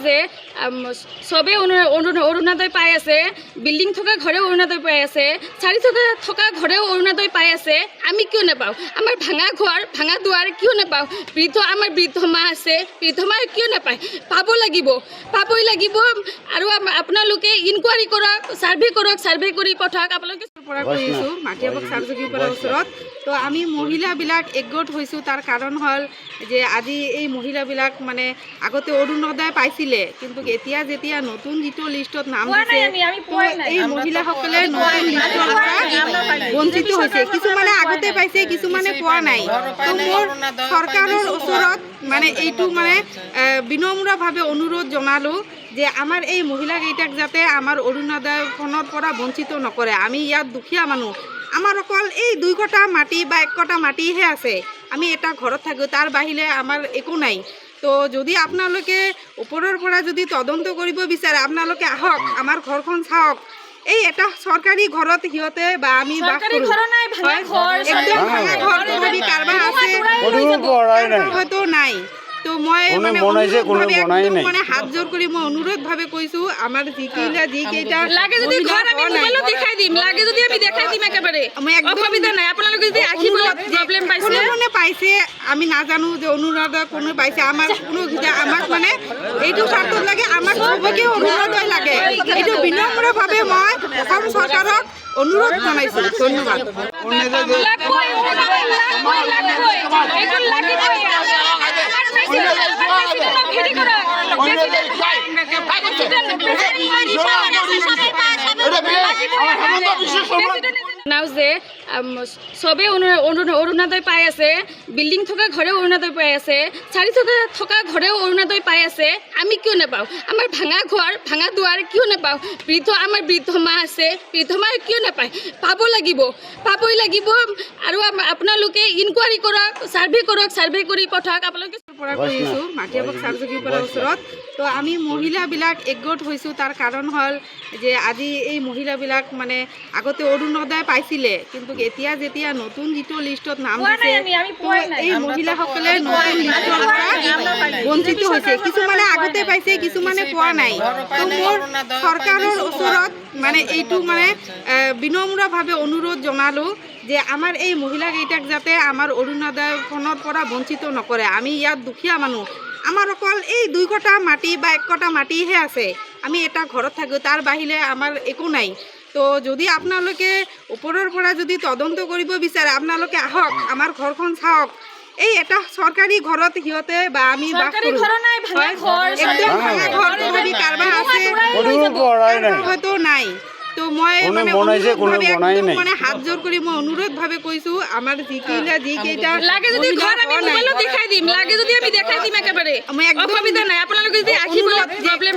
যে সবে অৰুণোদয় পাই আছে, বিল্ডিং থকা ঘৰেও অৰুণোদয় পাই আছে, চাৰি থকা ঘৰেও অৰুণোদয় পাই আছে। আমি কিয় নাপাওঁ? আমাৰ ভাঙা ঘৰ ভাঙা দুৱাৰ কিয় নাপাওঁ? আমাৰ বৃদ্ধ মা আছে, বৃদ্ধ মায়ে কিয় নাপায়? পাবই লাগিব। আৰু আপোনালোকে ইনকুৱাৰী কৰক, চাৰ্ভে কৰি পঠাওক। আপোনালোকে পৰা কৰিছোঁ মাটিয়াবক চাৰজুগীৰ পৰা ওচৰত। তো আমি মহিলাবিলাক একগোট হৈছোঁ। তাৰ কাৰণ হ'ল যে আজি এই মহিলাবিলাক মানে আগতে অৰুণোদয় পাইছিলে, কিন্তু এতিয়া যেতিয়া নতুন যিটো লিষ্টত নাম দিছে, এই মহিলাসকলে নতুন লিষ্টৰ পৰা বঞ্চিত হৈছে। কিছুমানে আগতে পাইছে, কিছুমানে পোৱা নাই। তো মোৰ চৰকাৰৰ ওচৰত মানে এইটো মানে বিনম্ৰভাৱে অনুৰোধ জনালোঁ যে আমাৰ এই মহিলাকেইটাক যাতে আমাৰ অৰুণোদয়খনৰ পৰা বঞ্চিত নকৰে। আমি ইয়াত দুখীয়া মানুহ, আমাৰ অকল এই 2 কটা মাটি বা 1 কটা মাটিহে আছে। আমি এটা ঘৰত থাকোঁ, তাৰ বাহিৰে আমাৰ একো নাই। তো যদি আপোনালোকে ওপৰৰ পৰা যদি তদন্ত কৰিব বিচাৰে, আপোনালোকে আহক, আমাৰ ঘৰখন চাওক। এই এটা চৰকাৰী ঘৰত সিহঁতে বা আমি বাস কৰোঁ, একদম ভাঙা ঘৰ তথাপি কাৰোবাৰ আছে, হয়তো নাই। তো মই মানে হাত জোৰ কৰি মই অনুৰোধভাৱে কৈছোঁ, আমাৰ যিকেইটা লাগে যদি ঘৰ আমি মোবাইলত দেখাই দিম, লাগে যদি আমি দেখাই দিম একেবাৰে, অসুবিধা নাই। আপোনালোকে যদি আহিবলৈ প্ৰব্লেম পাইছে আমি নাজানো যে অৰুণোদয় কোনো পাইছে। আমাৰ কোনো আমাক মানে এইটো স্বাৰ্থত লাগে, আমাক চবকে অৰুণোদয় লাগে। এইটো বিনম্ৰভাৱে মই অসম চৰকাৰক অনুৰোধ জনাইছোঁ। ধন্যবাদ। যে সবে অৰুণোদয় পাই আছে, বিল্ডিং থকা ঘৰেও অৰুণোদয় পাই আছে, চাৰি থকা ঘৰেও অৰুণোদয় পাই আছে। আমি কিয় নাপাওঁ? আমাৰ ভাঙা ঘৰ ভাঙা দুৱাৰ কিয় নাপাওঁ? আমাৰ বৃদ্ধ মা আছে, বৃদ্ধ মায়ে কিয় নাপায়? পাবই লাগিব। আৰু আপোনালোকে ইনকুৱাৰী কৰক, চাৰ্ভে কৰি পঠাওক। আপোনালোকে পৰা কৰিছোঁ মাটিয়াবক চাৰজুগীৰ পৰা ওচৰত। তো আমি মহিলাবিলাক একগোট হৈছোঁ। তাৰ কাৰণ হ'ল যে আজি এই মহিলাবিলাক মানে আগতে অৰুণোদয় পাইছিলে, কিন্তু এতিয়া যেতিয়া নতুন যিটো লিষ্টত নাম দিছে, এই মহিলাসকলে নতুন লিষ্টৰ পৰা বঞ্চিত হৈছে। কিছুমানে আগতে পাইছে, কিছুমানে পোৱা নাই। তো মোৰ চৰকাৰৰ ওচৰত মানে এইটো মানে বিনম্ৰভাৱে অনুৰোধ জনালোঁ যে আমাৰ এই মহিলাকেইটাক যাতে আমাৰ অৰুণোদয়খনৰ পৰা বঞ্চিত নকৰে। আমি ইয়াত দুখীয়া মানুহ, আমাৰ অকল এই 2 কটা মাটি বা 1 কটা মাটিহে আছে। আমি এটা ঘৰত থাকোঁ, তাৰ বাহিৰে আমাৰ একো নাই। তো যদি আপোনালোকে ওপৰৰ পৰা যদি তদন্ত কৰিব বিচাৰে, আপোনালোকে আহক, আমাৰ ঘৰখন চাওক। এই এটা চৰকাৰী ঘৰত সিহঁতে বা আমি বাস কৰোঁ, একদম ভাঙা ঘৰ তথাপি কাৰোবাৰ আছে, হয়তো নাই। তো মই মানে হাত জোৰ কৰি মই অনুৰোধভাৱে কৈছোঁ, আমাৰ যিকেইটা লাগে যদি ঘৰ আমি মোবাইলত দেখাই দিম, লাগে যদি আমি দেখাই দিম একেবাৰে, অসুবিধা নাই। আপোনালোকে যদি আহিবলৈ প্ৰব্লেম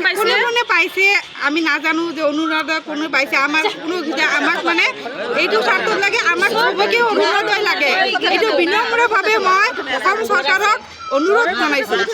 পাইছে আমি নাজানো যে অৰুণোদয় কোনো পাইছে। আমাৰ কোনো আমাক মানে এইটো স্বাৰ্থত লাগে, আমাক চবকে অৰুণোদয় লাগে। এইটো বিনম্ৰভাৱে মই অসম চৰকাৰক অনুৰোধ জনাইছোঁ।